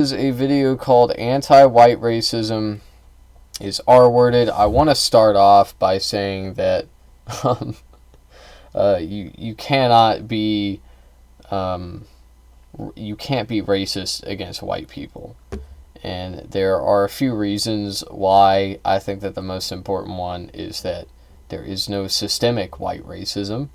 Is a video called Anti-White Racism is R-worded. I want to start off by saying that um, you cannot be you can't be racist against white people. And there are a few reasons why I think that the most important one is that there is no systemic white racism.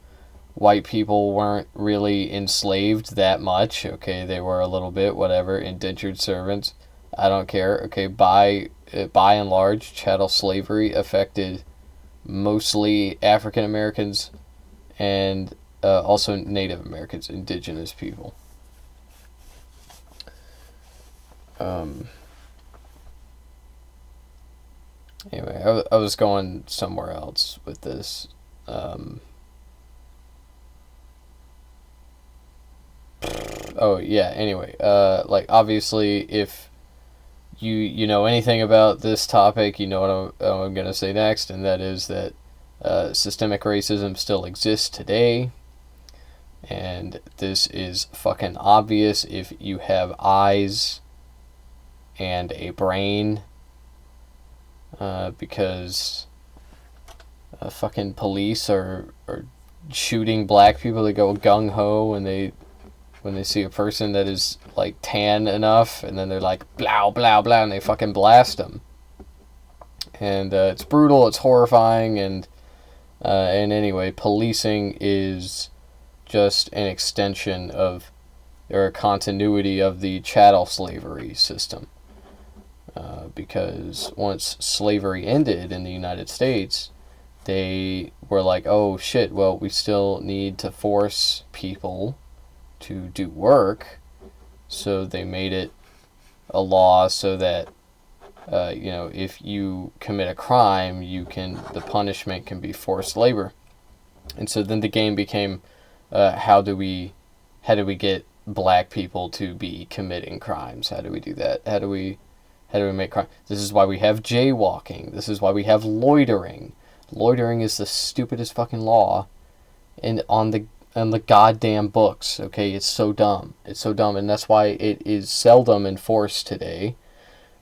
White people weren't really enslaved that much. Okay, they were a little bit, whatever, indentured servants. I don't care. Okay, by and large, chattel slavery affected mostly African Americans and also Native Americans, indigenous people. Anyway, I was going somewhere else with this. Oh yeah. Anyway, like obviously, if you know anything about this topic, you know what I'm gonna say next, and that is that systemic racism still exists today, and this is fucking obvious if you have eyes and a brain, because fucking police are shooting black people. They go gung ho when they see a person that is like tan enough, and then they're like blah blah blah, and they fucking blast them. And it's brutal, it's horrifying, and anyway, policing is just an extension of, or a continuity of, the chattel slavery system. Because once slavery ended in the United States, they were like, oh shit, well, we still need to force people to do work, so they made it a law so that if you commit a crime, the punishment can be forced labor. And so then the game became, how do we get black people to be committing crimes? How do we do that? How do we make crime? This is why we have jaywalking. This is why we have loitering. Loitering is the stupidest fucking law on the goddamn books. Okay, it's so dumb. It's so dumb, and that's why it is seldom enforced today.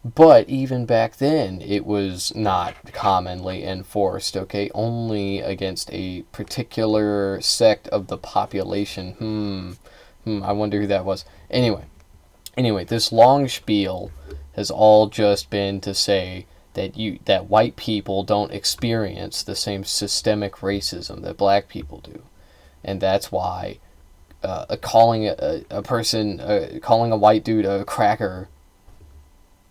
But even back then, it was not commonly enforced, okay? Only against a particular sect of the population. I wonder who that was. Anyway, this long spiel has all just been to say that white people don't experience the same systemic racism that black people do. And that's why calling a calling a white dude a cracker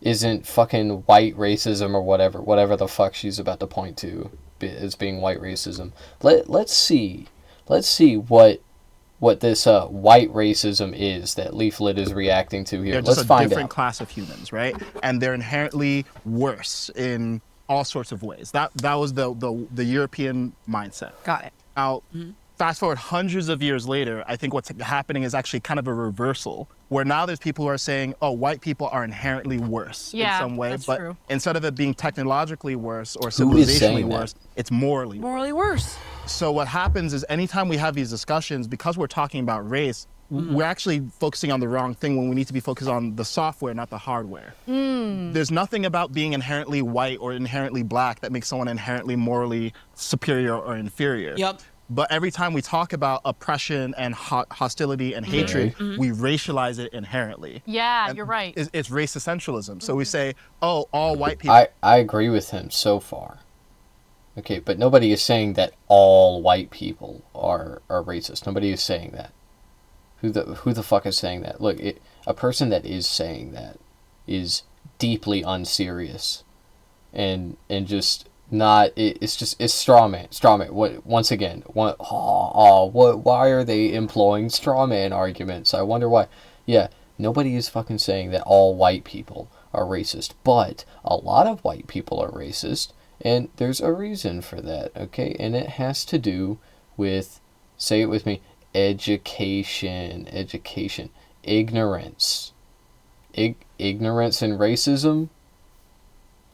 isn't fucking white racism, or whatever the fuck she's about to point to as being white racism. Let's see what this white racism is that Leaflet is reacting to here. They're just a different class of humans, right? And they're inherently worse in all sorts of ways. That was the European mindset. Got it. Now, fast forward hundreds of years later, I think what's happening is actually kind of a reversal, where now there's people who are saying, oh, white people are inherently worse in some way, that's but true. Instead of it being technologically worse or civilizationally worse, it's morally worse. So what happens is anytime we have these discussions, because we're talking about race, we're actually focusing on the wrong thing when we need to be focused on the software, not the hardware. There's nothing about being inherently white or inherently black that makes someone inherently morally superior or inferior. Yep. But every time we talk about oppression and hostility and hatred, we racialize it inherently. Yeah, and you're right. It's race essentialism. So we say, oh, all white people. I agree with him so far. Okay, but nobody is saying that all white people are racist. Nobody is saying that. Who the fuck is saying that? Look, a person that is saying that is deeply unserious, and just not. It's straw man. Once again, why are they employing straw man arguments? I wonder why. Yeah, nobody is fucking saying that all white people are racist, but a lot of white people are racist. And there's a reason for that, okay? And it has to do with, say it with me, education, ignorance. Ignorance and racism,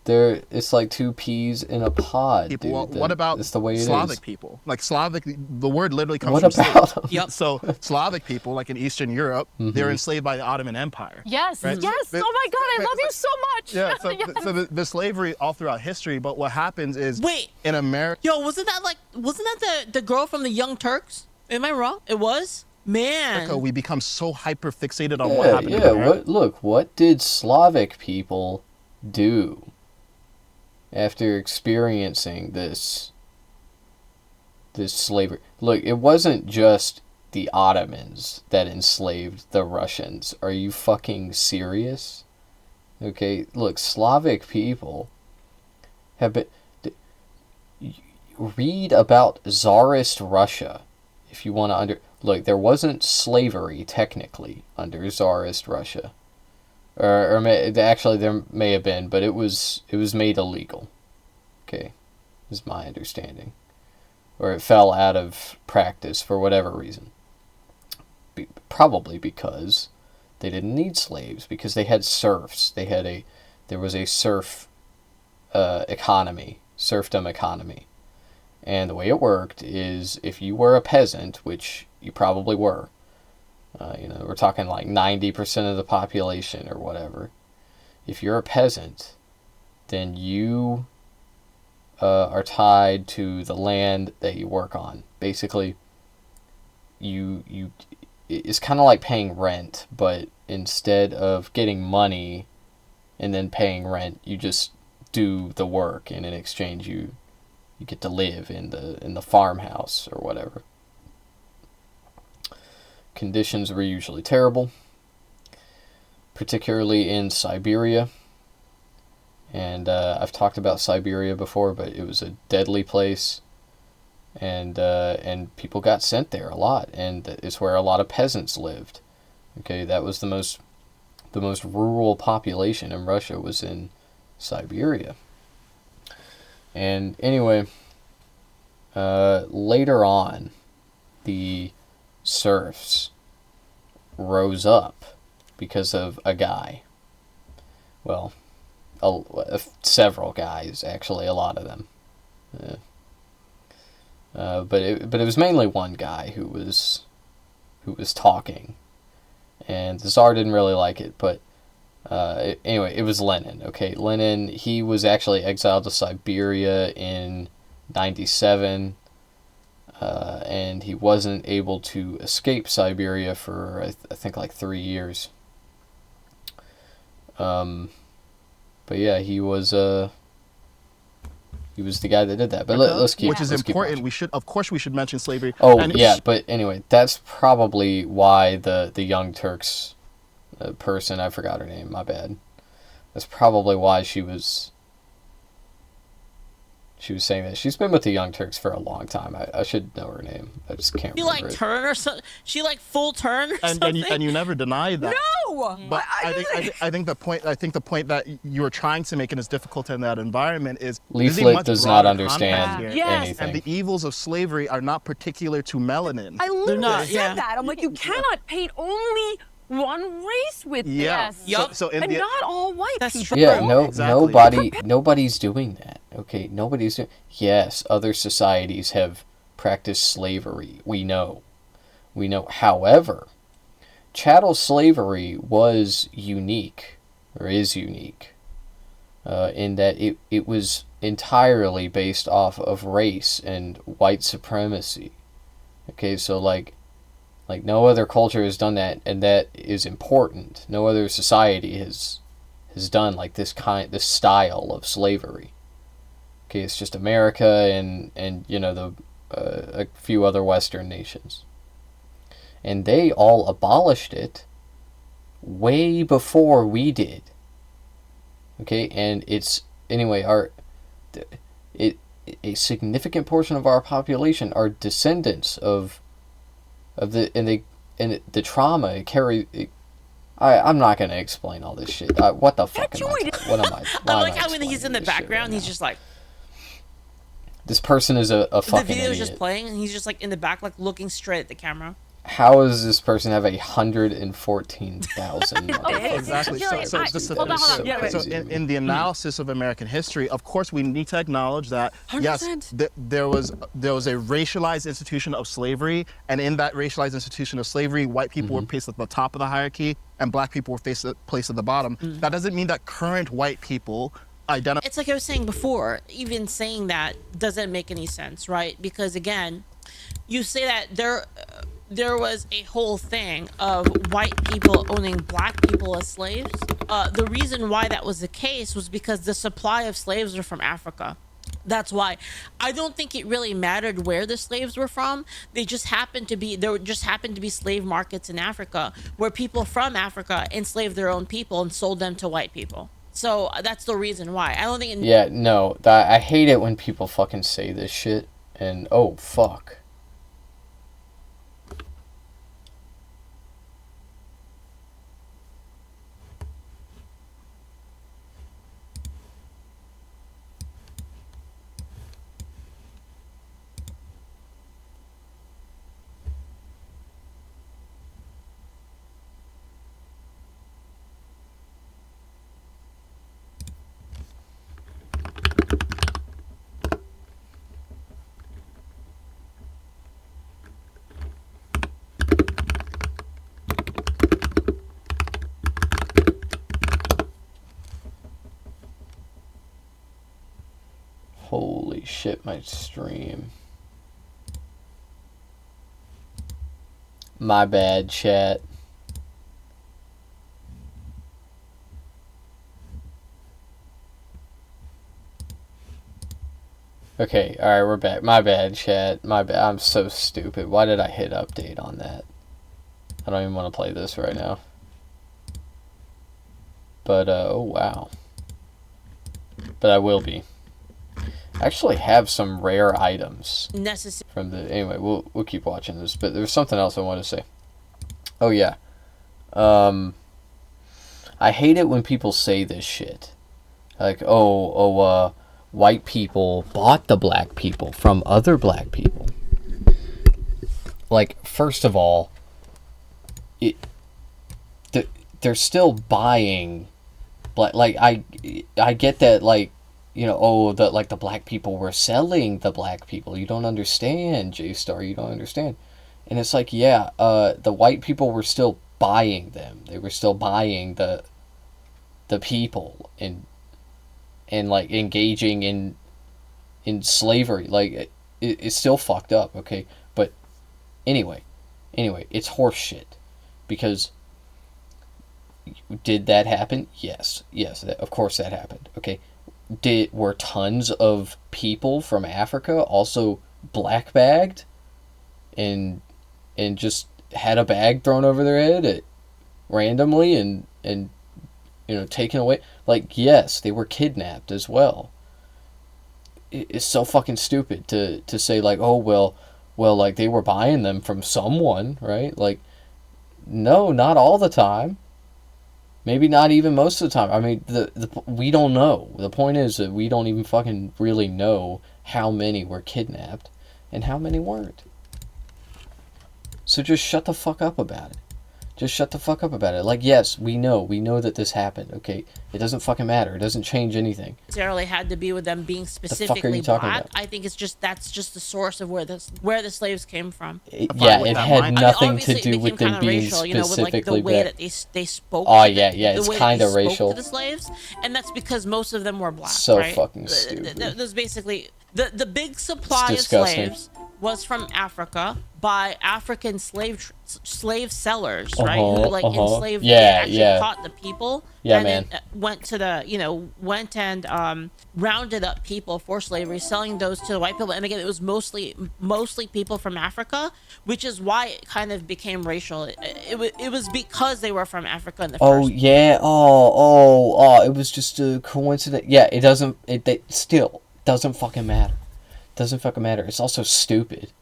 It's like two peas in a pod, people. dude. Well, what about It's the way it Slavic is. people? Like Slavic, the word literally comes What from slave. about them? Yep. So Slavic people, like in Eastern Europe, they're enslaved by the Ottoman Empire. Yes, Right? yes. But- Oh my God, I love you so much. Yeah, so, Yes. so the slavery all throughout history, but what happens is Wait. in America, Yo, wasn't that the girl from the Young Turks? Am I wrong? It was? Man. we become so hyper fixated on what Yeah, happened in yeah. America. What did Slavic people do after experiencing this slavery? Look, it wasn't just the Ottomans that enslaved the Russians. Are you fucking serious? Okay, look, Slavic people have been... Read about Tsarist Russia if you want to Look, there wasn't slavery technically under Tsarist Russia. Actually, there may have been, but it was made illegal. Okay, is my understanding. Or it fell out of practice for whatever reason. Probably because they didn't need slaves, because they had serfs. There was a serfdom economy. And the way it worked is if you were a peasant, which you probably were, we're talking like 90% of the population or whatever. If you're a peasant, then you are tied to the land that you work on. Basically, it's kind of like paying rent, but instead of getting money and then paying rent, you just do the work, and in exchange you get to live in the farmhouse or whatever. Conditions were usually terrible, particularly in Siberia. And I've talked about Siberia before, but it was a deadly place, and people got sent there a lot, and it's where a lot of peasants lived. Okay, that was the most rural population in Russia was in Siberia. And anyway, later on, the serfs rose up because of a guy. Well, several guys, actually, a lot of them. But it was mainly one guy who was talking, and the Tsar didn't really like it. But anyway, it was Lenin. Okay, Lenin. He was actually exiled to Siberia in '97. And he wasn't able to escape Siberia for I think like 3 years. But yeah, he was the guy that did that. But let's keep. Which is let's keep important. watching. We should mention slavery. Oh And yeah, but anyway, that's probably why the Young Turks person, I forgot her name. My bad. That's probably why she was saying that. She's been with the Young Turks for a long time. I should know her name. I just can't She remember like it. Turn or something? She like full turn or and something? you never denied that. No. But I think the point that you were trying to make, and it's difficult in that environment, is there's a Leaflet much does not broader understand context here. Yes. anything. And the evils of slavery are not particular to melanin. I literally not, said yeah. that. I'm like, you cannot paint only one race with Yeah. this. Yup. So in And the not all white That's people. true. Yeah, no, Exactly. nobody's doing that. Okay, nobody's doing. Yes, other societies have practiced slavery. We know. However, chattel slavery was unique, or is unique, in that it was entirely based off of race and white supremacy. Okay, so like no other culture has done that, and that is important. No other society has done like this style of slavery. Okay, it's just America and a few other Western nations, and they all abolished it way before we did. Okay, and it's anyway a significant portion of our population are descendants of the trauma it carry. I'm not gonna explain all this shit. What the fuck am I? What am I? I why like am how when he's explaining in the this shit background, right he's now? just like, This person is a the fucking video's idiot. just playing, and he's just like in the back, like looking straight at the camera. how does this person have 114,000? Exactly. Jillian, So just to hold on. so Yeah, wait. So crazy. in the analysis of American history, of course, we need to acknowledge that 100%. yes, there was a racialized institution of slavery, and in that racialized institution of slavery, white people were placed at the top of the hierarchy, and black people were placed at the bottom. That doesn't mean that current white people identify. It's like I was saying before, even saying that doesn't make any sense, right? Because again, you say that there was a whole thing of white people owning black people as slaves. The reason why that was the case was because the supply of slaves were from Africa. That's why. I don't think it really mattered where the slaves were from. There just happened to be slave markets in Africa where people from Africa enslaved their own people and sold them to white people. So that's the reason why. I don't think it, Yeah, no, I hate it when people fucking say this shit, and oh, fuck. Holy shit, my stream. My bad, chat. Okay, alright, we're back. My bad, chat. My bad. I'm so stupid. Why did I hit update on that? I don't even want to play this right now. But, oh wow. But I will be. I actually have some rare items necessary. from the... Anyway, we'll keep watching this. But there's something else I want to say. Oh, yeah. I hate it when people say this shit. Like, white people bought the black people from other black people. Like, first of all, they're still buying black. Like, I get that, like, you know, the black people were selling the black people. You don't understand, J-Star. You don't understand. And it's like, yeah, the white people were still buying them. They were still buying the people and like engaging in slavery. Like it's still fucked up, okay? But anyway, it's horse shit. Because did that happen? Yes, of course that happened. Okay. Were tons of people from Africa also black bagged and just had a bag thrown over their head randomly and you know, taken away? Like, yes, they were kidnapped as well. It's so fucking stupid to say, like, oh, well, like, they were buying them from someone, right? Like, no, not all the time. Maybe not even most of the time. I mean, we don't know. The point is that we don't even fucking really know how many were kidnapped and how many weren't. So just shut the fuck up about it. Just shut the fuck up about it. Like, yes, we know that this happened, okay? It doesn't fucking matter. It doesn't change anything. Necessarily had to be with them being fuck are specifically you talking black. about? I think that's just the source of where the slaves came from. Yeah, It that had might- nothing Obviously, to it do became with them kinda being racial, you know, with like the specifically way black. that they spoke. Oh, to yeah, the, yeah, the it's way that kinda they spoke racial. to the slaves, and that's because most of them were black. So right? fucking stupid. There's basically the big supply of disgusting. slaves was from Africa by African slave sellers, right? Who like enslaved, Yeah, they actually yeah. caught the people. Yeah, and man. Then went and rounded up people for slavery, selling those to the white people. And again, it was mostly people from Africa, which is why it kind of became racial. It was because they were from Africa in the Oh first. yeah. It was just a coincidence. Yeah, it still doesn't fucking matter. Doesn't fucking matter. It's also stupid.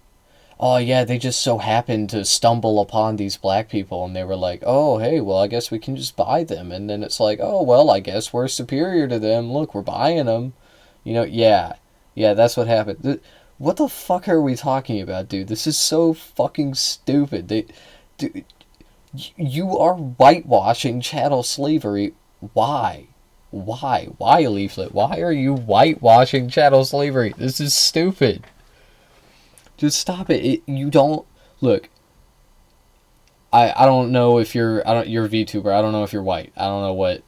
Oh yeah, they just so happened to stumble upon these black people and they were like, oh hey, well I guess we can just buy them. And then it's like, oh well, I guess we're superior to them. Look, we're buying them. You know, yeah, that's what happened. What the fuck are we talking about, dude? This is so fucking stupid. Dude, you are whitewashing chattel slavery. Why? Why, Leaflet? Why are you whitewashing chattel slavery? This is stupid. Just stop it. You don't... Look, I don't know if you're... you're a VTuber. I don't know if you're white. I don't know what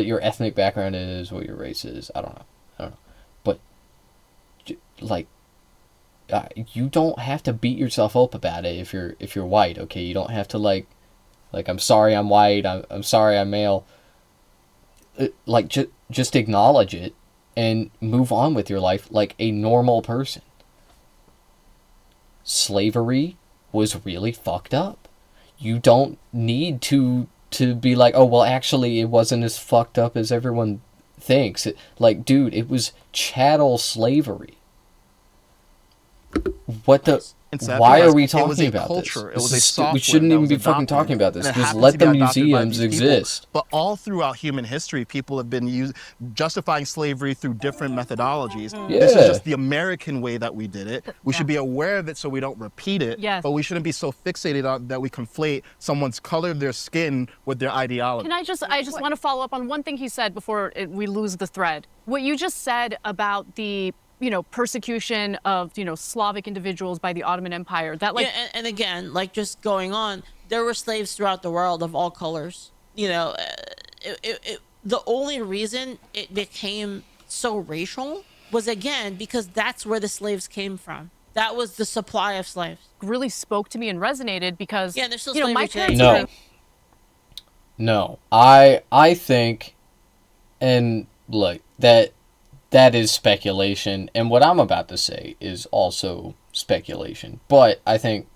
your ethnic background is, what your race is. I don't know. But, like, you don't have to beat yourself up about it if you're white, okay? You don't have to, like I'm sorry I'm white, I'm sorry I'm male. Just acknowledge it and move on with your life like a normal person. Slavery was really fucked up. You don't need to be like, oh, well, actually, it wasn't as fucked up as everyone thinks. Dude, it was chattel slavery. What the... Why are we talking about culture. this? It was a software. We shouldn't even be fucking talking about this. Just let the museums exist. But all throughout human history, people have been justifying slavery through different methodologies. Yeah. This is just the American way that we did it. We should be aware of it so we don't repeat it. Yes. But we shouldn't be so fixated on that we conflate someone's color of their skin with their ideology. I just want to follow up on one thing he said before we lose the thread. What you just said about the persecution of, Slavic individuals by the Ottoman Empire. That and again, just going on, there were slaves throughout the world of all colors. The only reason it became so racial was, again, because that's where the slaves came from. That was the supply of slaves. really spoke to me and resonated because, there's still my slavery parents... today. No. I think, and look, that is speculation, and what I'm about to say is also speculation. But I think,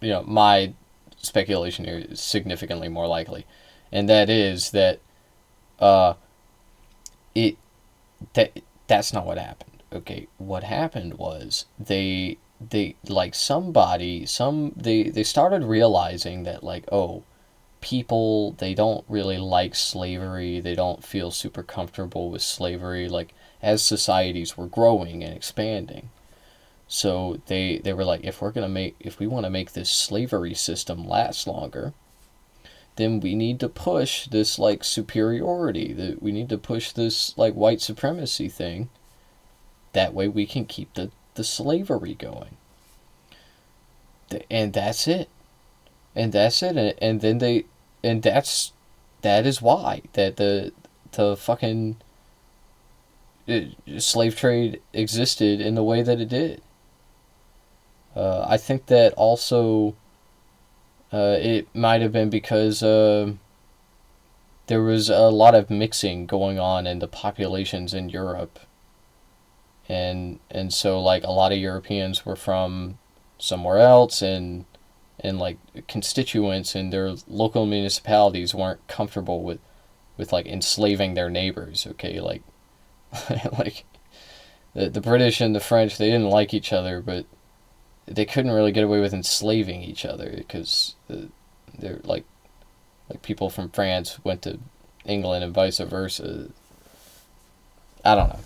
my speculation here is significantly more likely, and that is that that's not what happened. Okay, what happened was they started realizing that people, they don't really like slavery. They don't feel super comfortable with slavery. As societies were growing and expanding. So they were like, if we want to make this slavery system last longer, then we need to push this superiority. We need to push this white supremacy thing. That way we can keep the slavery going. And that's it. And then that is why that the fucking slave trade existed in the way that it did. I think that also it might have been because there was a lot of mixing going on in the populations in Europe. And so a lot of Europeans were from somewhere else, and constituents in their local municipalities weren't comfortable with enslaving their neighbors, okay? The British and the French, they didn't like each other, but they couldn't really get away with enslaving each other because they're people from France went to England and vice versa. I don't know.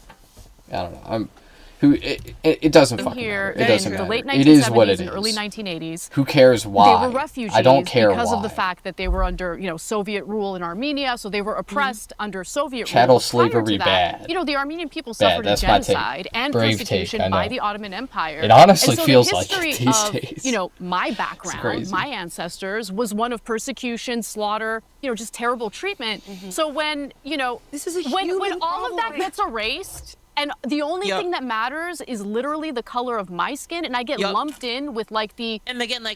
It doesn't fucking matter. It doesn't matter. The late 1970s it is what it and is. early 1980s. Who cares why? They were refugees I don't care because why. of the fact that they were under, Soviet rule in Armenia, so they were oppressed under Soviet Chattel rule. slavery Prior to that, bad. The Armenian people Bad. suffered That's a my take. genocide and Brave persecution take, I by know. the Ottoman Empire. It honestly and so feels the like history it these of, days. My It's background, crazy. my ancestors, was one of persecution, slaughter, just terrible treatment. So when, This is a when human all of that problem. gets erased, and the only Yep. thing that matters is literally the color of my skin, and I get Yep. lumped in with the... And again,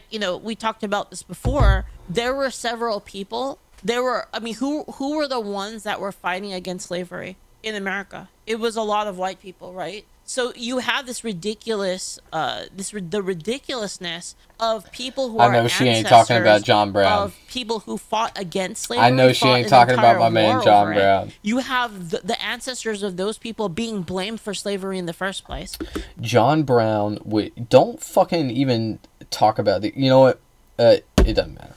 we talked about this before. There were several people. Who were the ones that were fighting against slavery in America? It was a lot of white people, right? So you have this ridiculous, the ridiculousness of people who I are know she ain't talking about ancestors John Brown. of people who fought against slavery. I know she fought ain't an talking about entire my man war John over it. Brown. You have the ancestors of those people being blamed for slavery in the first place. John Brown, don't fucking even talk about the... You know what? It doesn't matter.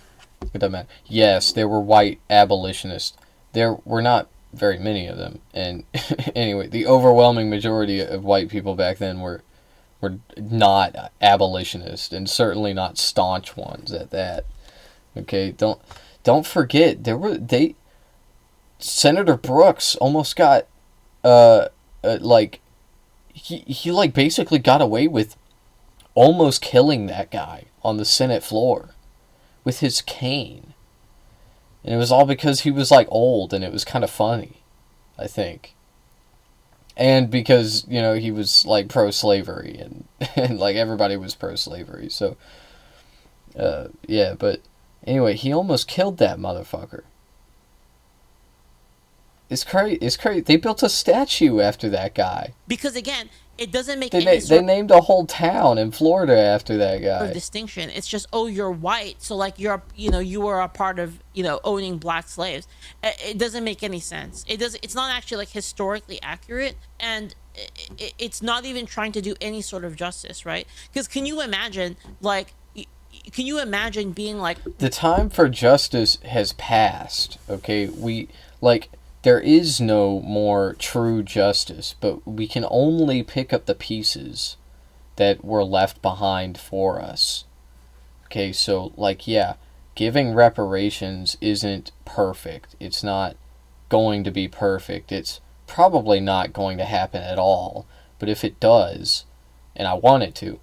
It doesn't matter. Yes, there were white abolitionists. There were not very many of them. And anyway, the overwhelming majority of white people back then were not abolitionists, and certainly not staunch ones at that. Okay, don't forget Senator Brooks almost got he like basically got away with almost killing that guy on the Senate floor with his cane. And it was all because he was like old and it was kind of funny, I think. And because, you know, he was like pro-slavery and like everybody was pro-slavery. So, yeah, but anyway, he almost killed that motherfucker. It's crazy. They built a statue after that guy. Because again, it doesn't make They named a whole town in Florida after that guy. Of distinction. It's just, oh, you're white, so like you were a part of, owning black slaves. It doesn't make any sense. It's not actually like historically accurate, and it's not even trying to do any sort of justice, right? Because can you imagine being like, the time for justice has passed. Okay, there is no more true justice, but we can only pick up the pieces that were left behind for us. Okay, so, giving reparations isn't perfect. It's not going to be perfect. It's probably not going to happen at all. But if it does, and I want it to,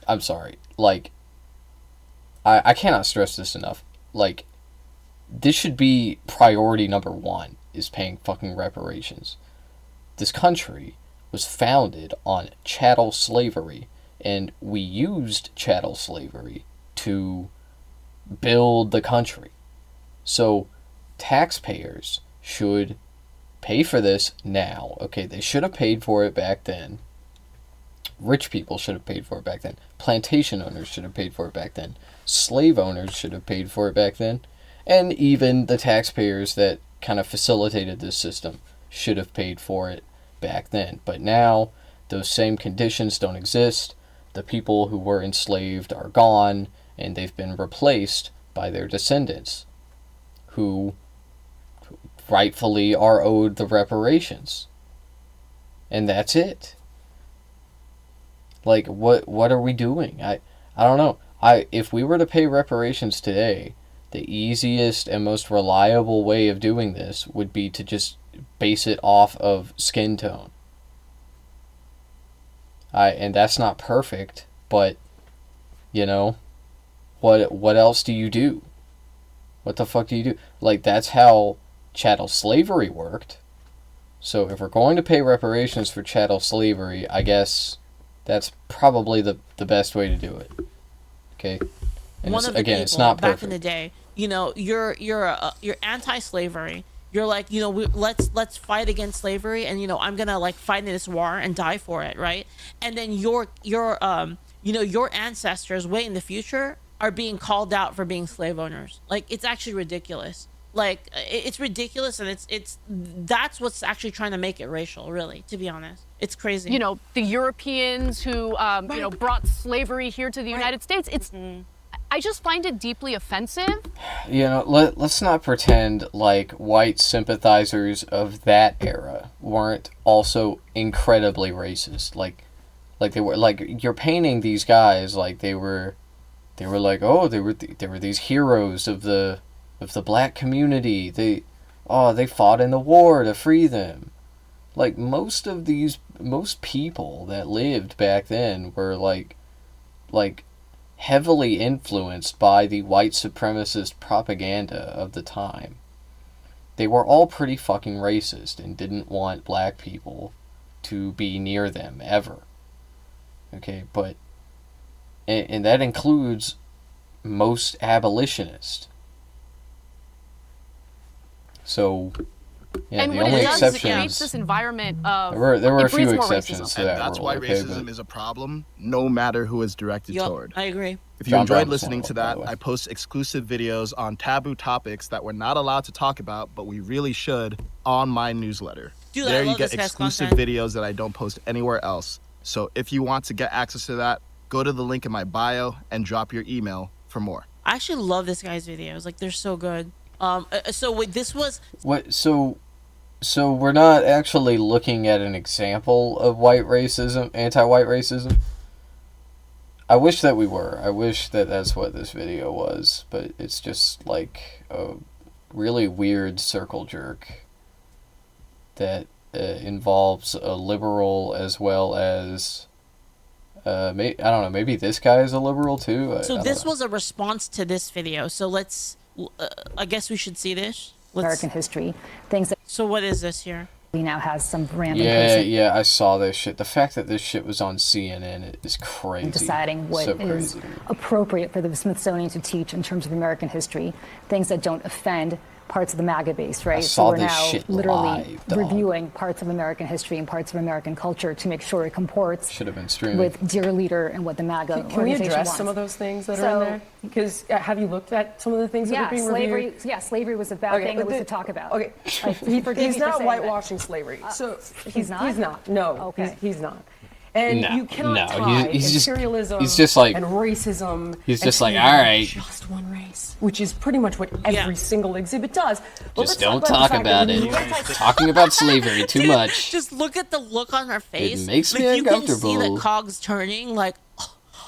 I'm sorry, I cannot stress this enough. This should be priority number one, is paying fucking reparations. This country was founded on chattel slavery, and we used chattel slavery to build the country. So taxpayers should pay for this now. Okay, they should have paid for it back then. Rich people should have paid for it back then. Plantation owners should have paid for it back then. Slave owners should have paid for it back then. And even the taxpayers that kind of facilitated this system should have paid for it back then. But now, those same conditions don't exist. The people who were enslaved are gone, and they've been replaced by their descendants, who rightfully are owed the reparations. And that's it. What are we doing? I don't know. If we were to pay reparations today, the easiest and most reliable way of doing this would be to just base it off of skin tone. And that's not perfect, but, what else do you do? What the fuck do you do? That's how chattel slavery worked. So if we're going to pay reparations for chattel slavery, I guess that's probably the best way to do it. Okay? And one of the again, people it's not perfect. back in the day, you're anti-slavery. You're like, let's fight against slavery, and I'm gonna fight in this war and die for it, right? And then your ancestors way in the future are being called out for being slave owners. It's actually ridiculous. It's ridiculous, and that's what's actually trying to make it racial, really, to be honest. It's crazy. The Europeans who brought slavery here to the United States. It's I just find it deeply offensive. Let's not pretend like white sympathizers of that era weren't also incredibly racist. Like they were. You're painting these guys like they were these heroes of the black community. They fought in the war to free them. Most people that lived back then were like heavily influenced by the white supremacist propaganda of the time. They were all pretty fucking racist and didn't want black people to be near them ever. Okay, but and that includes most abolitionists. So, yeah, and the what only it does is it exceptions. creates this environment of There were a it few breeds more exceptions racism. to And that that's rule. why Okay, racism is a problem, no matter who it's directed toward. I agree. If you John enjoyed Brown was listening one to of them, by that, the way. I post exclusive videos on taboo topics that we're not allowed to talk about, but we really should, on my newsletter. Dude, I there you love get this guy's exclusive content. videos that I don't post anywhere else. So if you want to get access to that, go to the link in my bio and drop your email for more. I actually love this guy's videos. They're so good. This was What? So we're not actually looking at an example of white racism, anti-white racism. I wish that we were. I wish that that's what this video was, but it's just like a really weird circle jerk that involves a liberal as well as I don't know, maybe this guy is a liberal too. I don't this know. was a response to this video. So let's I guess we should see this. American history, things that So what is this here? we now has some random Yeah, person yeah, I saw this shit. The fact that this shit was on CNN is crazy. deciding what So is crazy. appropriate for the Smithsonian to teach in terms of American history, things that don't offend parts of the MAGA base, right? saw So we're this now shit literally live, dog. reviewing parts of American history and parts of American culture to make sure it comports Should have been streaming. with dear leader and what the MAGA Can we organization address wants. some of those things that So- are in there? Because have you looked at some of the things that Yeah, are being slavery. reviewed? Yeah, slavery was a bad thing that was to talk about. Okay, He forgive he's me for not saying that. whitewashing slavery. So he's not? He's not. No. Okay. He's not. And No, you cannot no, tie he's just- imperialism he's just like- and racism. he's and just like, slavery all to right. just one race, which is pretty much what every single exhibit does. But Just let's don't the talk fact about that it. when you- Talking about slavery too much. Just look at the look on her face. makes like, me you can see uncomfortable. the cogs turning. Like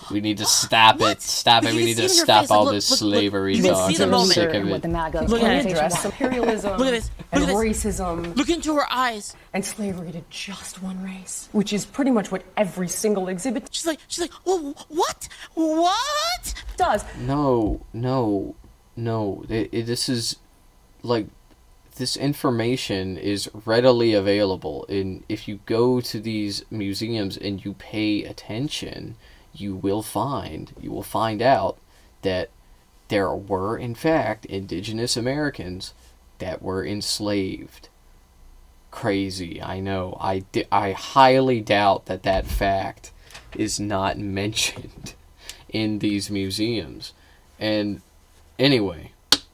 We need to stop What? it. Stop it. You We can need see to it in her stop face, like, all look, this look, slavery you can talk. see the I'm moment. sick and of what it. the MAGA Look at Can we it. organization address wants. imperialism Look at this. Look and at this. racism look into her eyes. and slavery to just one race, which is pretty much what every single exhibit She's like, well, what? What? does. No. This is like this information is readily available, and if you go to these museums and you pay attention, you will find out that there were in fact indigenous Americans that were enslaved. Crazy, I know. I highly doubt that fact is not mentioned in these museums. And anyway,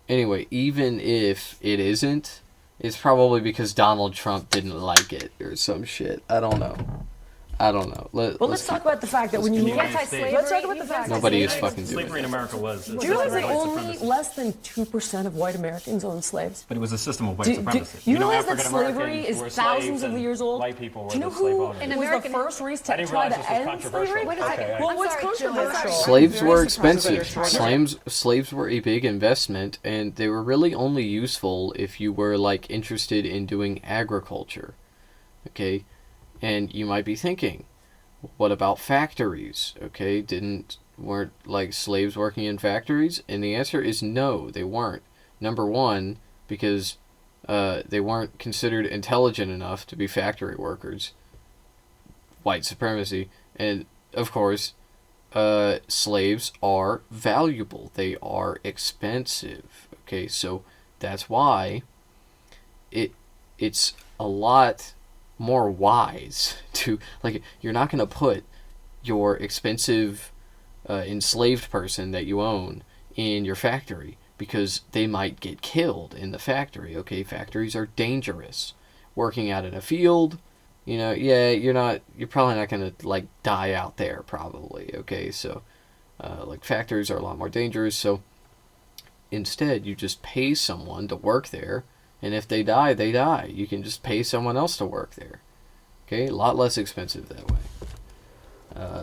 even if it isn't, it's probably because Donald Trump didn't like it or some shit. I don't know. Let's talk about the fact that when you look at Anti-slavery, let's talk about the fact that Nobody is fucking doing Slavery in it. America was. do you realize that only less than 2% of white Americans owned slaves? But it was a system of white Do supremacy. you realize that African slavery Americans is were thousands slaves of and years old? White people were Do you know the slave who owners. was American- the first race I to didn't try realize to this was end controversial. slavery? Wait a second. Okay. Well, I'm what's sorry, Julie, I'm controversial? sorry. Slaves Very were surprised that you're expensive. trying to- Slaves were a big investment, and they were really only useful if you were like interested in doing agriculture. Okay, and you might be thinking, what about factories? Okay, weren't like slaves working in factories? And the answer is no, they weren't. Number one, because they weren't considered intelligent enough to be factory workers. White supremacy. And of course, slaves are valuable. They are expensive. Okay, so that's why it's a lot more wise to, like, you're not going to put your expensive enslaved person that you own in your factory because they might get killed in the factory. Okay, factories are dangerous. Working out in a field, you're probably not going to like die out there probably. Okay, so like factories are a lot more dangerous, so instead you just pay someone to work there. And if they die, they die. You can just pay someone else to work there. Okay? A lot less expensive that way.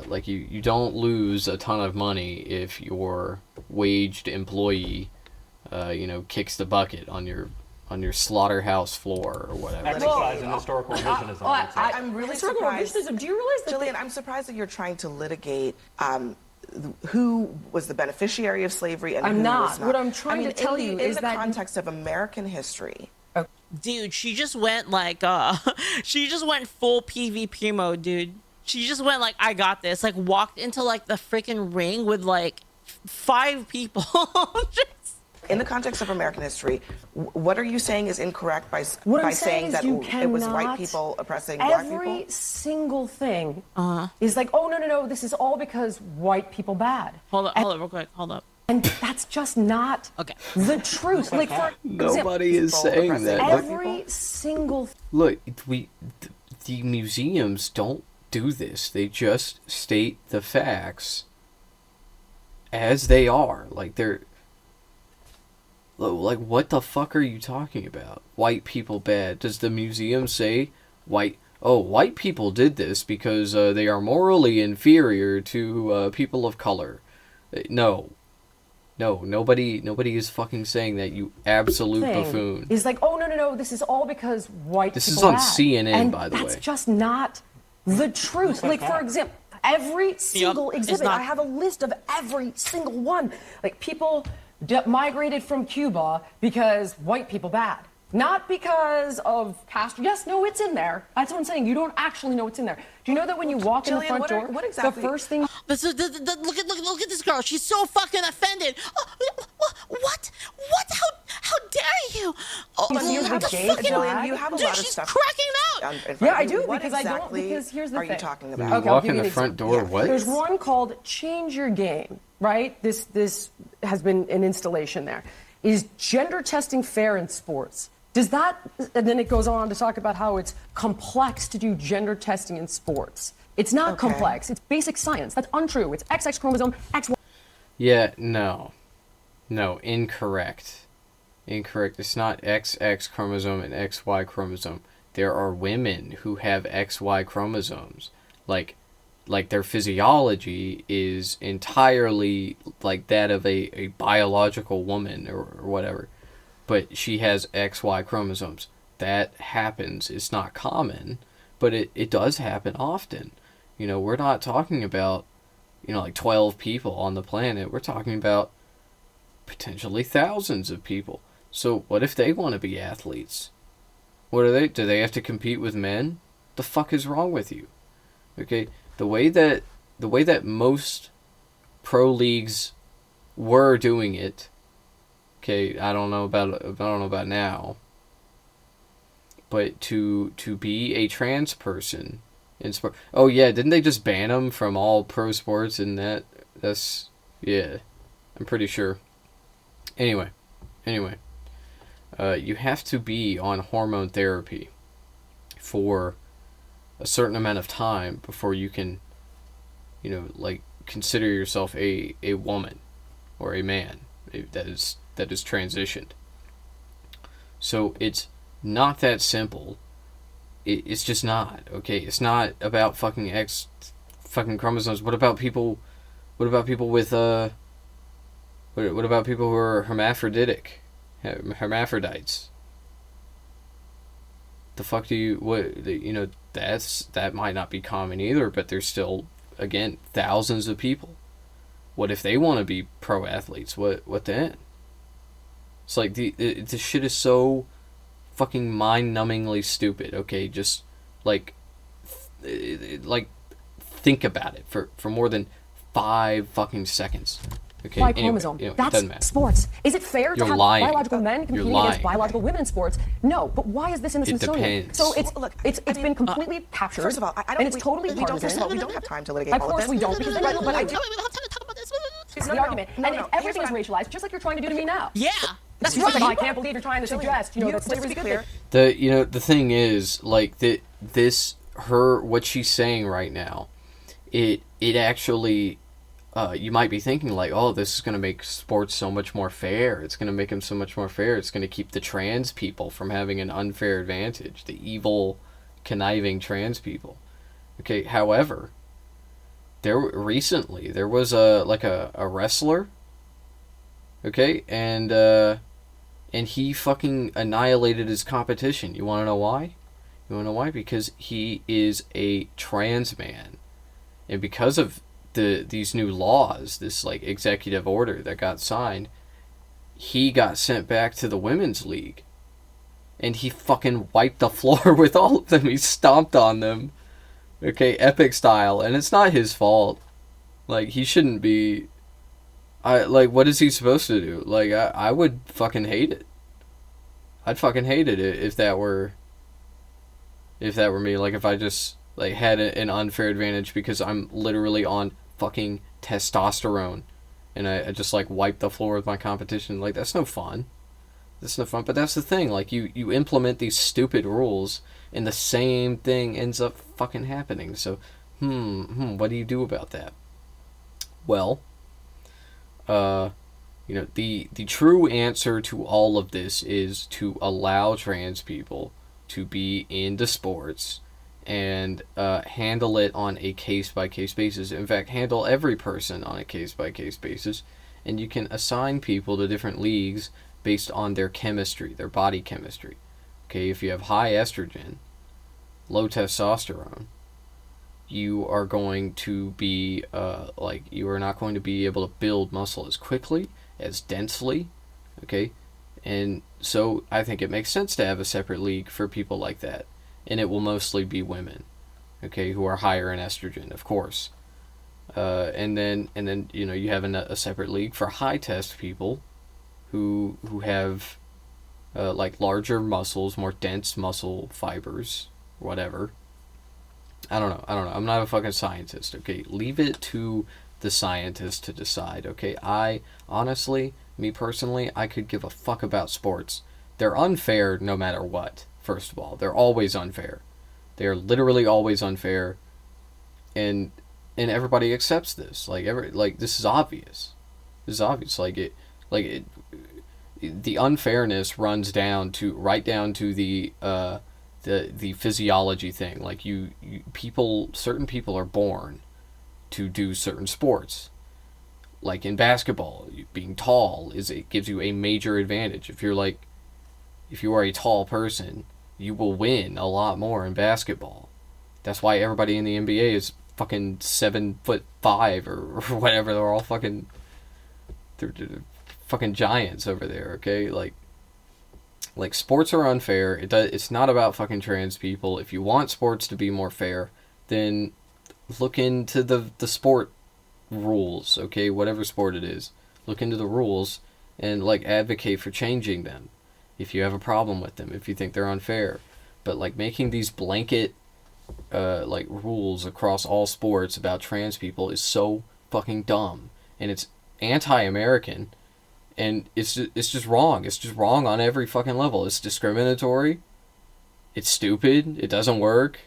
Like, you don't lose a ton of money if your waged employee, kicks the bucket on your slaughterhouse floor or whatever. Exercise in historical revisionism. I would say. I'm really Historical surprised. revisionism. Do you realize that Jillian, I'm surprised that you're trying to litigate who was the beneficiary of slavery and I'm who not. was not. What I'm trying to tell you in is the that- context of American history. Dude, she just went like she just went full PvP mode, dude. She just went like, I got this. Like, walked into like the freaking ring with like 5 people. Just- In the context of American history, what are you saying is incorrect by What I'm saying saying is that you it was white cannot- people oppressing black every people? single thing is like, oh no, this is all because white people bad. hold up, real quick. Hold up. And that's just not Okay. the truth. Like, for Nobody is People saying oppressing that. black Look, every single look, the museums don't do this. They just state the facts as they are. Like, Like, what the fuck are you talking about? White people bad. Does the museum say white people did this because they are morally inferior to people of color? No. No, nobody is fucking saying that, you absolute buffoon. Is like, oh, no, this is all because white This people is on bad. CNN, and by the way. that's just not the truth. Like, for example, every single exhibit, I have a list of every single one. Like, people migrated from Cuba because white people bad. Not because of Castro. Yes, no, it's in there. That's what I'm saying. You don't actually know what's in there. Do you know that when you walk in the front door, what exactly? the first thing... Look at this girl. She's so fucking offended. What? How dare you? Jillian, you have a lot of she's stuff. cracking out. Yeah, I do, What because I don't, exactly because here's the are thing. you talking When about? you walk in the front door, what? There's one called Change Your Game, right? This has been an installation there. Is gender testing fair in sports? Does that, and then it goes on to talk about how it's complex to do gender testing in sports. It's not complex. It's basic science. That's untrue. It's XX chromosome, XY. Yeah, no, incorrect. It's not XX chromosome and XY chromosome. There are women who have XY chromosomes. Like their physiology is entirely like that of a biological woman or whatever. But she has XY chromosomes. That happens. It's not common, but it does happen often. You know, we're not talking about, like 12 people on the planet. We're talking about potentially thousands of people. So what if they want to be athletes? What are they? Do they have to compete with men? The fuck is wrong with you? Okay, the way that most pro leagues were doing it. Okay, I don't know about now. But to be a trans person in sport. Oh yeah, didn't they just ban them from all pro sports and that's yeah. I'm pretty sure. Anyway. You have to be on hormone therapy for a certain amount of time before you can, consider yourself a woman or a man that is transitioned. So it's not that simple. It's just not, okay? It's not about fucking chromosomes. What about people with what about people who are hermaphroditic? Hermaphrodites. The fuck do you that might not be common either, but there's still, again, thousands of people. What if they want to be pro athletes? What then? It's like the shit is so fucking mind-numbingly stupid. Okay, just think about it for more than 5 fucking seconds. Okay, Y anyway, chromosome. it That's doesn't matter. sports. Is it fair You're to have lying. biological men competing against biological women in sports? No, but why is this in the It Smithsonian? depends. So it's Look, it's been completely captured. First of all, I don't. and it's totally we don't. partisan. First of all, we don't have time to litigate Of all of course this. we don't, because then But but I I do. We don't have time to talk about this. It's No, the argument. no, and no. everything is Here's racialized, just like you're trying to do to me now. Yeah, that's It's like, right. I can't believe you're trying to suggest, that slavery is a good thing. The thing is, what she's saying right now, it actually, you might be thinking like, oh, this is going to make sports so much more fair. It's going to make them so much more fair. It's going to keep the trans people from having an unfair advantage. The evil, conniving trans people. Okay, however, there was a wrestler. Okay, and he fucking annihilated his competition. You want to know why? Because he is a trans man. And because of these new laws, this executive order that got signed, he got sent back to the women's league. And he fucking wiped the floor with all of them. He stomped on them. Okay, epic style. And it's not his fault. He shouldn't be... what is he supposed to do? I would fucking hate it. I'd fucking hate it if that were me. If I just had an unfair advantage because I'm literally on fucking testosterone and I just wipe the floor with my competition. That's no fun. But that's the thing. You implement these stupid rules and the same thing ends up fucking happening. So what do you do about that? Well, You know, the true answer to all of this is to allow trans people to be into sports and handle it on a case-by-case basis. In fact, handle every person on a case-by-case basis, and you can assign people to different leagues based on their chemistry, their body chemistry. Okay, if you have high estrogen, low testosterone, you are going to be you are not going to be able to build muscle as quickly, as densely, okay? And so I think it makes sense to have a separate league for people like that. And it will mostly be women, okay, who are higher in estrogen, of course. And then you know, you have a separate league for high test people who have like larger muscles, more dense muscle fibers, whatever. I don't know. I'm not a fucking scientist, okay? Leave it to the scientists to decide, okay? I, honestly, me personally, I could give a fuck about sports. They're unfair no matter what, first of all. They're always unfair. They're literally always unfair. And everybody accepts this. This is obvious. This is obvious. The unfairness runs down to the physiology thing. Like certain people are born to do certain sports. Like in basketball, being tall gives you a major advantage. If you are a tall person, you will win a lot more in basketball. That's why everybody in the NBA is fucking 7'5" or whatever. They're all fucking they're fucking giants over there. Okay, like sports are unfair. It's not about fucking trans people. If you want sports to be more fair, then look into the sport rules, okay? Whatever sport it is. Look into the rules and advocate for changing them if you have a problem with them, if you think they're unfair. But making these blanket rules across all sports about trans people is so fucking dumb, and it's anti-American. And it's just wrong. It's just wrong on every fucking level. It's discriminatory. It's stupid. It doesn't work.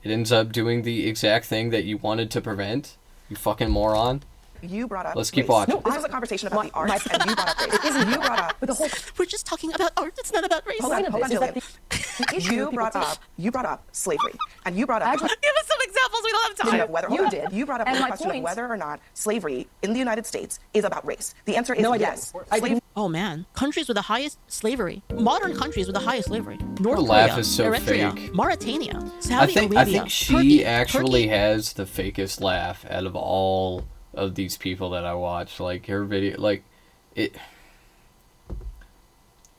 It ends up doing the exact thing that you wanted to prevent. You fucking moron. You brought up Let's keep race. watching. No, this was a conversation about the arts, and you brought up race. It isn't. You brought up. But the whole We're just talking about art. It's not about race. Hold on, Julia. the issue You brought up slavery, and you brought up. Give us some examples. We don't have time. Of whether, You did. You brought up And the my question of point- whether or not slavery in the United States is about race. The answer is No, I didn't. yes. I Slavery. Oh man, countries with the highest slavery. Modern countries with the highest slavery. North Her Korea, laugh is so Eritrea, fake. Mauritania, I Saudi think Arabia, she Turkey, actually Turkey. has the fakest laugh out of all of these people that I watch. Her video,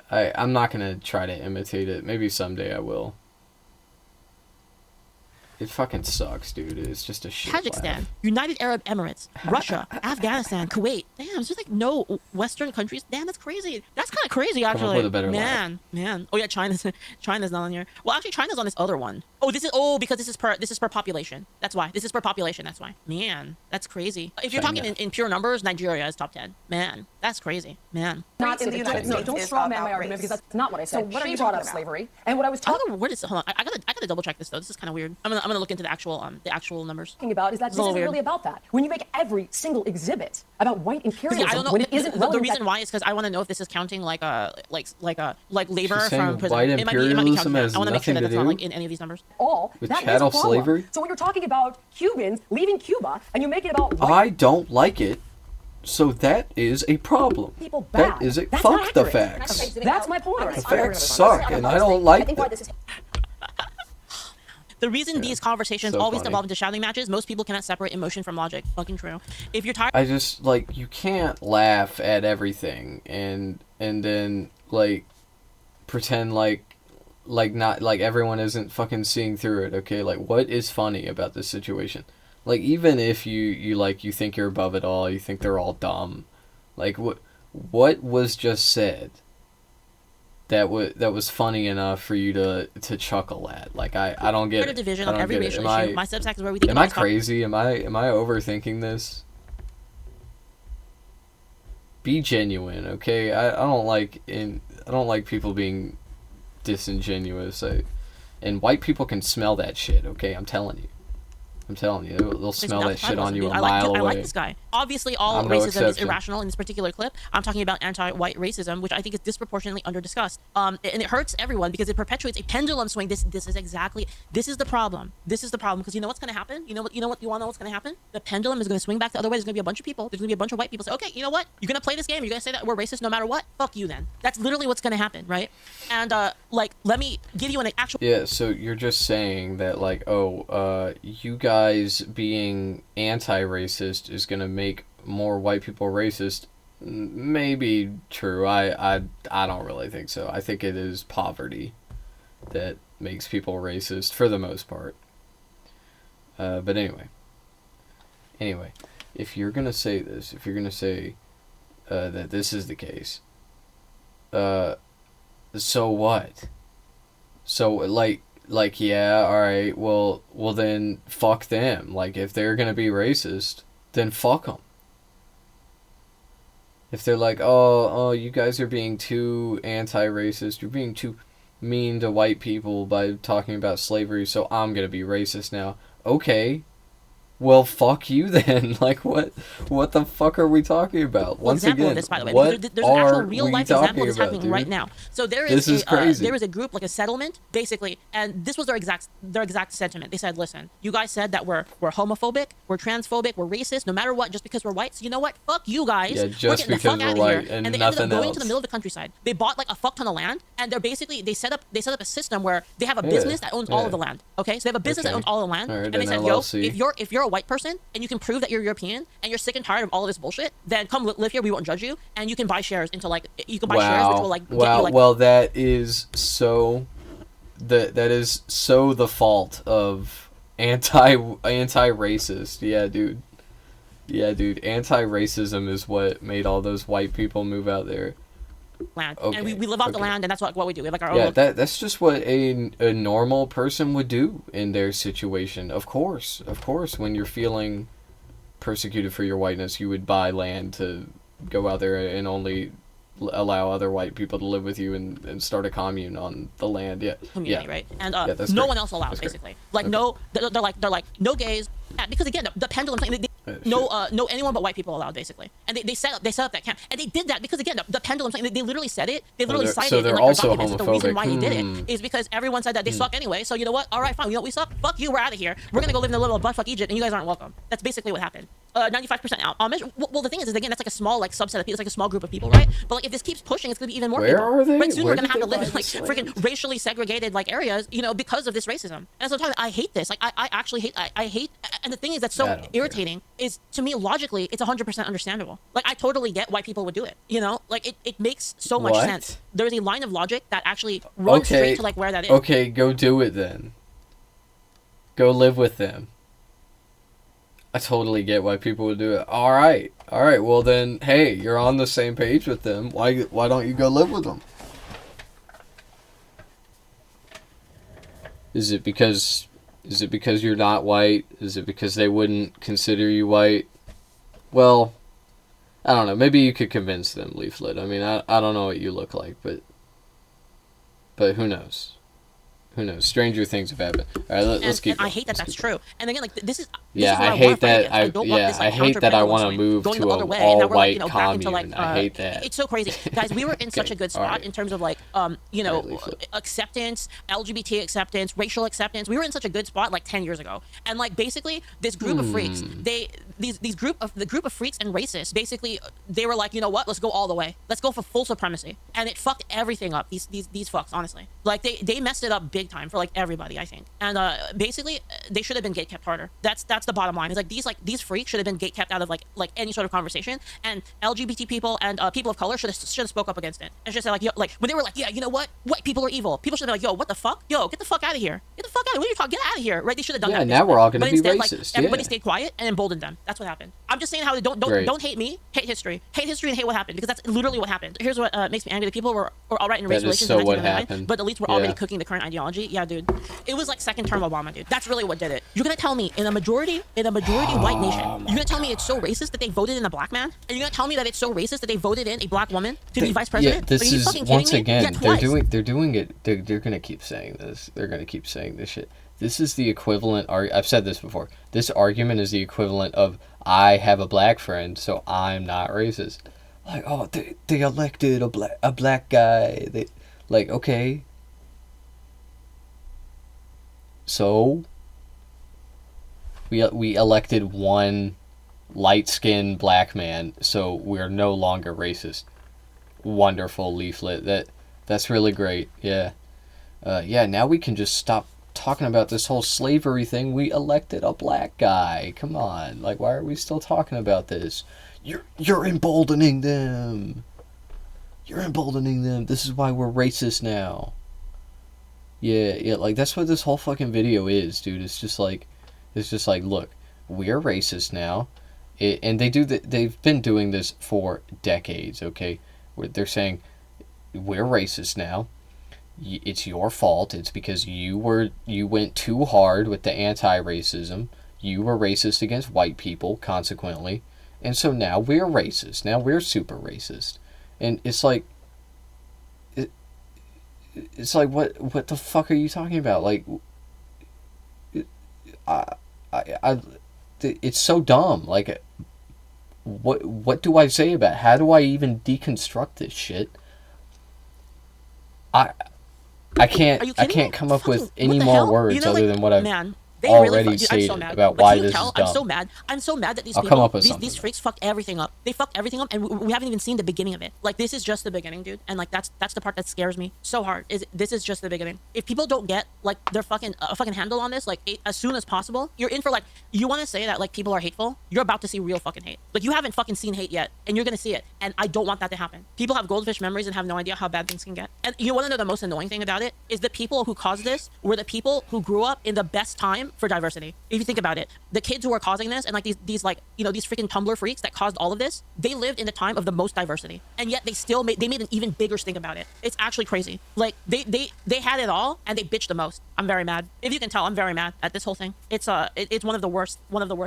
I'm not gonna try to imitate it. Maybe someday I will. It fucking sucks, dude. It's just a shit Tajikistan, laugh. United Arab Emirates, Russia, Afghanistan, Kuwait. Damn, there's just no Western countries. Damn, that's crazy. That's kind of crazy, actually. with a better man. Oh yeah, China's not on here. Well, actually, China's on this other one. Oh, because this is per population. That's why. This is per population. That's why. Man, that's crazy. If you're China. talking in pure numbers, Nigeria is top 10. Man, that's crazy. Man. not in the United States Don't is straw man about my argument race. because that's not what I said. So what are She you brought talking up about? slavery, and what I was I don't talking know where this. Hold on. I gotta double check this though. This is kind of weird. I'm gonna look into the actual numbers. about is that It's this a little isn't weird. really about that. When you make every single exhibit about white imperialism, I don't know. when it isn't the relevant, reason why is because I want to know if this is counting like labor She's saying from prison. white It might be imperialism counting that. has I want to make sure that nothing it's to not do in any of these numbers. all with that is chattel a problem. slavery? So when you're talking about Cubans leaving Cuba and you make it about white I don't like it, so that is a problem. people bad, That is it. that's Fuck not the accurate. facts. That's my point. The facts suck, and I don't like them. The reason these conversations So always funny. devolve into shouting matches, most people cannot separate emotion from logic. Fucking true. If you're tired, I just you can't laugh at everything and then pretend not everyone isn't fucking seeing through it. Okay, what is funny about this situation? Even if you think you're above it all, you think they're all dumb. What was just said that was funny enough for you to chuckle at? I don't get Create a it. division I on don't every get it. racial Am issue. I- My Substack is where we think Am I about crazy? Am I overthinking this? Be genuine, okay? I don't like people being disingenuous. And white people can smell that shit, okay? I'm telling you. I'm telling you, they'll smell that shit on you dude. a mile away. I like this guy. Obviously, all I'm no racism is exception. irrational in this particular clip. I'm talking about anti-white racism, which I think is disproportionately under-discussed. And it hurts everyone because it perpetuates a pendulum swing. This is the problem. This is the problem because you know what's going to happen? You want to know what's going to happen? The pendulum is going to swing back the other way. There's going to be a bunch of people. There's going to be a bunch of white people say, okay, you know what? You're going to play this game. You're going to say that we're racist no matter what? Fuck you then. That's literally what's going to happen, right? And, let me give you an actual... Yeah, so you're just saying that, like, you guys being anti-racist is gonna make more white people racist. Maybe true. I don't really think so. I think it is poverty that makes people racist for the most part. But anyway, if you're gonna say this, if you're gonna say that this is the case, so what? So like yeah, all right, well then fuck them. Like if they're gonna be racist, then fuck them. If they're like, oh, you guys are being too anti-racist, you're being too mean to white people by talking about slavery, so I'm gonna be racist now. Okay. Well, fuck you then. Like, what the fuck are we talking about? Once example again, of this, by the way, what there's an actual are real we life talking example that's about, happening dude? right now. So there is crazy. there is a group, like a settlement, basically, and this was their exact sentiment. They said, listen, you guys said that we're homophobic, we're transphobic, we're racist, no matter what, just because we're white. So you know what? Fuck you guys. Yeah, We're just getting the fuck because out we're of here. white and they ended up nothing going else. to the middle of the countryside. They bought like a fuck ton of land, and they set up a system where they have a business that owns all of the land. Okay, so they have a business that owns all of the land, Alright, and they an said, yo, LLC. if you're a white person and you can prove that you're European and you're sick and tired of all of this bullshit, then come live here. We won't judge you, and you can buy shares into shares, which will like get you like. Well, that is so. That is so the fault of anti-racist. Yeah, dude. Anti-racism is what made all those white people move out there. Land. Okay, And we live off the land, and that's what we do. We have like our Yeah, own. that's just what a normal person would do in their situation. Of course, when you're feeling persecuted for your whiteness, you would buy land to go out there and only allow other white people to live with you and start a commune on the land. Community, right? And that's no great. one else allowed, That's great. basically. Like Okay. no, they're like no gays. Yeah, because again, the pendulum thing. No anyone but white people allowed, basically. And they set up that camp, and they did that because again, the pendulum thing. They literally said it. They literally cited so it in they're like their also documents. That the reason why they did homophobic. it is because everyone said that they suck anyway. So you know what? All right, fine. You know what we suck? Fuck you. We're out of here. We're gonna go live in a little buttfuck Egypt, and you guys aren't welcome. That's basically what happened. 95% Amish. Well, the thing is again, that's like a small like subset of people. It's like a small group of people, right? But like if this keeps pushing, it's gonna be even more Where people. are they? Right? Soon Where we're gonna did have to they live in buy like this freaking racially segregated like areas, because of this racism. And so I hate this. Like I actually hate. I hate. And the thing is that's so I don't care. irritating is to me logically it's 100% understandable. Like I totally get why people would do it. Like it makes so much What? sense. There's a line of logic that actually runs straight to like where that is. Okay, go do it then. Go live with them. I totally get why people would do it. All right. Well then, hey, you're on the same page with them. Why don't you go live with them? Is it because you're not white? Is it because they wouldn't consider you white? Well, I don't know. Maybe you could convince them, Leaflet. I mean, I don't know what you look like, but who knows? Who knows? Stranger things have happened. All right, let's keep going. I hate that that's true. And again, like this is Yeah, this is what I hate wanna fight that. against. I don't want this, like, I hate that I want to counterpendulum move going to the other an way, and now we're, like, all-white back into, commune. like, I hate that. It's so crazy, guys. We were in such a good spot alright. in terms of like Leaflet. acceptance, LGBT acceptance, racial acceptance. We were in such a good spot like 10 years ago, and like basically this group of freaks, the group of freaks and racists, basically they were like, you know what? Let's go all the way. Let's go for full supremacy, and it fucked everything up. These fucks, honestly, like they messed it up big time for like everybody, I think. And basically they should have been gate kept harder. That's the bottom line. It's like these freaks should have been gate kept out of like any sort of conversation, and LGBT people and people of color should have spoke up against it and just said like, yo, like when they were like, yeah, you know what, white people are evil, people should have been like, yo, what the fuck, yo, get the fuck out of here, what are you talking, get out of here, right? They should have done that. Yeah, now we're all gonna But be instead, racist, like, everybody yeah. stayed quiet and emboldened them. That's what happened. I'm just saying how don't hate me, hate history and hate what happened, because that's literally what happened. Here's what makes me angry: the people were all right in race That is relations so in what 1999, happened. but the elites were Yeah. already cooking the current ideology. Yeah, dude, it was like second term Obama, dude. That's really what did it. You're gonna tell me in a majority white nation, you're gonna tell me it's so racist that they voted in a black man? And you're gonna tell me that it's so racist that they voted in a black woman to be vice president? Yeah, this Are you is fucking kidding once me? again Yeah, they're twice. doing it. They're gonna keep saying this. They're gonna keep saying this shit. This is the equivalent. I've said this before. This argument is the equivalent of I have a black friend, so I'm not racist. Like, oh, they elected a black guy. They like, okay. So we elected one light-skinned black man, so we're no longer racist. Wonderful leaflet. That's really great. Yeah. Yeah, now we can just stop talking about this whole slavery thing. We elected a black guy. Come on. Like, why are we still talking about this? You're emboldening them. You're emboldening them. This is why we're racist now. Yeah, like, that's what this whole fucking video is, dude. It's just like, look, we're racist now. And they've been doing this for decades, okay? They're saying, we're racist now. It's your fault. It's because you went too hard with the anti-racism. You were racist against white people, consequently. And so now we're racist. Now we're super racist. And it's like, what the fuck are you talking about? Like, it's so dumb. Like, what do I say about it? How do I even deconstruct this shit? I can't come up with any more words other than what I've already stated about why this is dumb. I'm so mad that these I'll people, come up with these freaks fucked everything up. They fucked everything up, and we haven't even seen the beginning of it. Like, this is just the beginning, dude. And like, that's the part that scares me so hard. This is just the beginning. If people don't get like their fucking handle on this, like as soon as possible, you're in for like. You want to say that like people are hateful? You're about to see real fucking hate. Like, you haven't fucking seen hate yet, and you're gonna see it. And I don't want that to happen. People have goldfish memories and have no idea how bad things can get. And you want to know the most annoying thing about it is the people who caused this were the people who grew up in the best time for diversity. If you think about it, the kids who are causing this and like these like, you know, these freaking Tumblr freaks that caused all of this, they lived in the time of the most diversity, and yet they made an even bigger stink about it. It's actually crazy. Like, they had it all and they bitched the most. I'm very mad. If you can tell, I'm very mad at this whole thing. It's one of the worst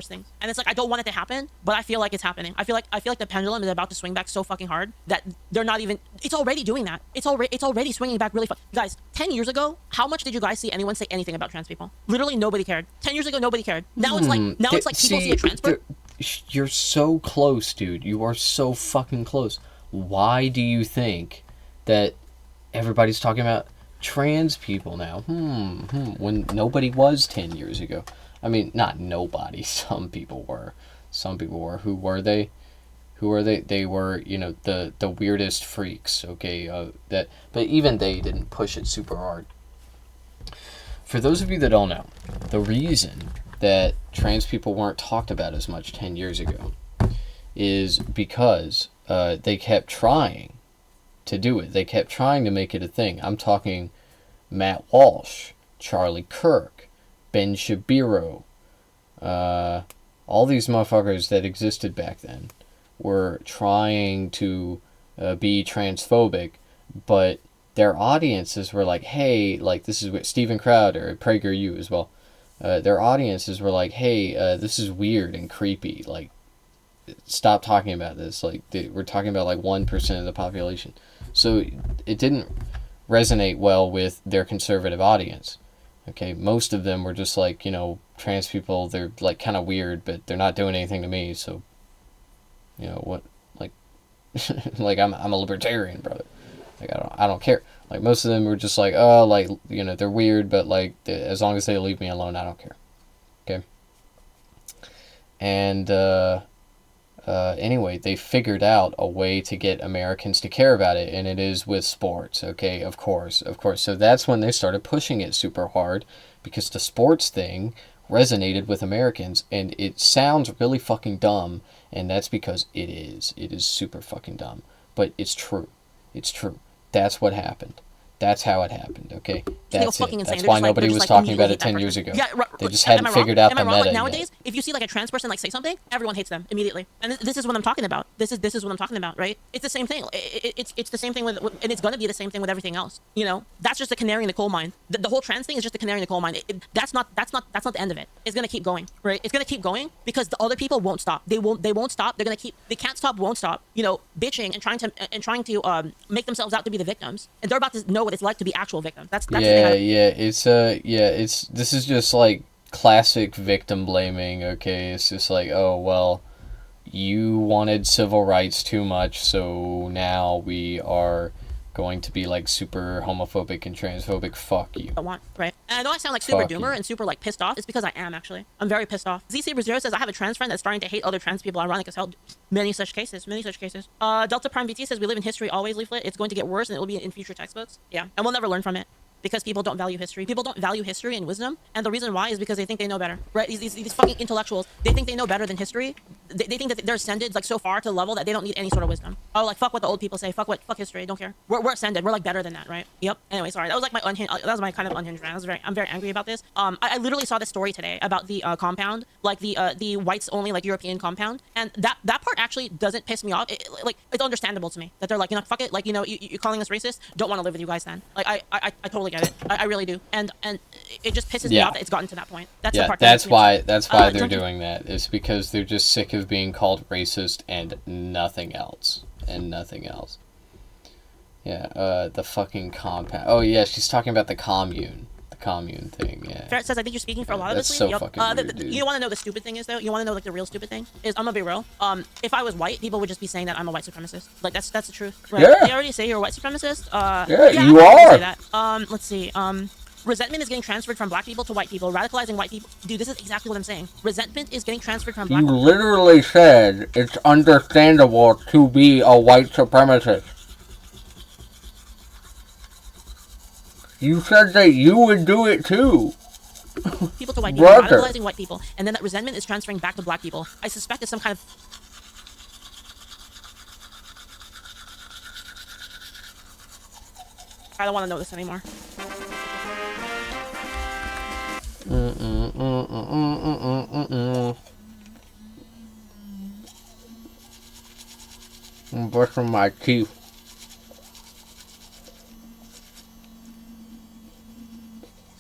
things. And it's like, I don't want it to happen, but I feel like it's happening. I feel like the pendulum is about to swing back so fucking hard that they're not even. It's already doing that. It's already swinging back really fast. Guys, 10 years ago, how much did you guys see anyone say anything about trans people? Literally nobody cared. 10 years ago, nobody cared. Now it's like people see a trans person. You're so close, dude. You are so fucking close. Why do you think that everybody's talking about trans people now? When nobody was 10 years ago. I mean, not nobody. Some people were. Who were they? They were, you know, the weirdest freaks, okay? But even they didn't push it super hard. For those of you that don't know, the reason that trans people weren't talked about as much 10 years ago is because they kept trying to do it. They kept trying to make it a thing. I'm talking Matt Walsh, Charlie Kirk, Ben Shapiro, all these motherfuckers that existed back then were trying to be transphobic, but their audiences were like, hey, like, this is what Steven Crowder, PragerU as well, their audiences were like, hey, this is weird and creepy, like, stop talking about this, like, we're talking about like 1% of the population. So it didn't resonate well with their conservative audience. Okay, most of them were just like, you know, trans people, they're like kind of weird, but they're not doing anything to me, so, you know, what, like, like, I'm a libertarian, brother. Like, I don't care. Like, most of them were just like, oh, like, you know, they're weird, but like, as long as they leave me alone, I don't care. Okay. And anyway, they figured out a way to get Americans to care about it, and it is with sports. Okay, of course. So that's when they started pushing it super hard, because the sports thing resonated with Americans, and it sounds really fucking dumb, and that's because it is. It is super fucking dumb, but it's true. It's true. That's what happened. That's how it happened, okay? That's it. That's why nobody was talking about it 10 years ago. Yeah, they just hadn't figured out the meta yet. Nowadays, if you see like a trans person like say something, everyone hates them immediately. And this is what I'm talking about. This is what I'm talking about, right? It's the same thing. It's the same thing with, and it's gonna be the same thing with everything else. You know, that's just a canary in the coal mine. The whole trans thing is just a canary in the coal mine. That's not the end of it. It's gonna keep going, right? It's gonna keep going because the other people won't stop. They won't stop. They're gonna keep. They can't stop. Won't stop. You know, bitching and trying to make themselves out to be the victims. And they're about to know what it's like to be actual victims. That's the thing. This is just like classic victim blaming. Okay, it's just like, oh well, you wanted civil rights too much, so now we are going to be like super homophobic and transphobic. Fuck you. I want, right? And I know I sound like super Fuck doomer you. and super like pissed off. It's because I am actually. I'm very pissed off. ZC0 says I have a trans friend that's starting to hate other trans people. Ironic as hell. Many such cases. Delta Prime VT says we live in history always leaflet. It's going to get worse and it will be in future textbooks. Yeah, and we'll never learn from it. Because people don't value history. People don't value history and wisdom. And the reason why is because they think they know better. Right? These fucking intellectuals, they think they know better than history. They think that they're ascended like so far to the level that they don't need any sort of wisdom. Oh, like fuck what the old people say. Fuck history. Don't care. We're ascended. We're like better than that, right? Yep. Anyway, sorry. That was like my unhinged. That was my kind of unhinged rant. I'm very angry about this. I literally saw this story today about the compound, like the whites only like European compound, and that part actually doesn't piss me off. Like it's understandable to me that they're like, you know, fuck it. Like, you know, you're calling us racist. Don't want to live with you guys then. Like I totally get it. I really do. And it just pisses me off that it's gotten to that point. That's the part. That's why they're doing that. It's because they're just sick of being called racist and nothing else. Yeah, the fucking compound. Oh yeah, she's talking about the commune thing. Yeah. Ferret says I think you're speaking for a lot of That's us. so fucking weird, dude. You want to know the stupid thing is though? You want to know like the real stupid thing is? I'm gonna be real. If I was white, people would just be saying that I'm a white supremacist. Like that's the truth. Right? Yeah. They already say you're a white supremacist. Yeah, you I are. can say that. Let's see. Resentment is getting transferred from black people to white people, radicalizing white people. Dude, this is exactly what I'm saying. Resentment is getting transferred from black You people. literally said it's understandable to be a white supremacist. You said that you would do it too. People to white people, radicalizing white people, and then that resentment is transferring back to black people. I suspect it's some kind of... I don't want to know this anymore. I'm brushing my teeth.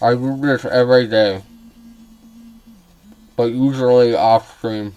I do this every day, but usually off stream.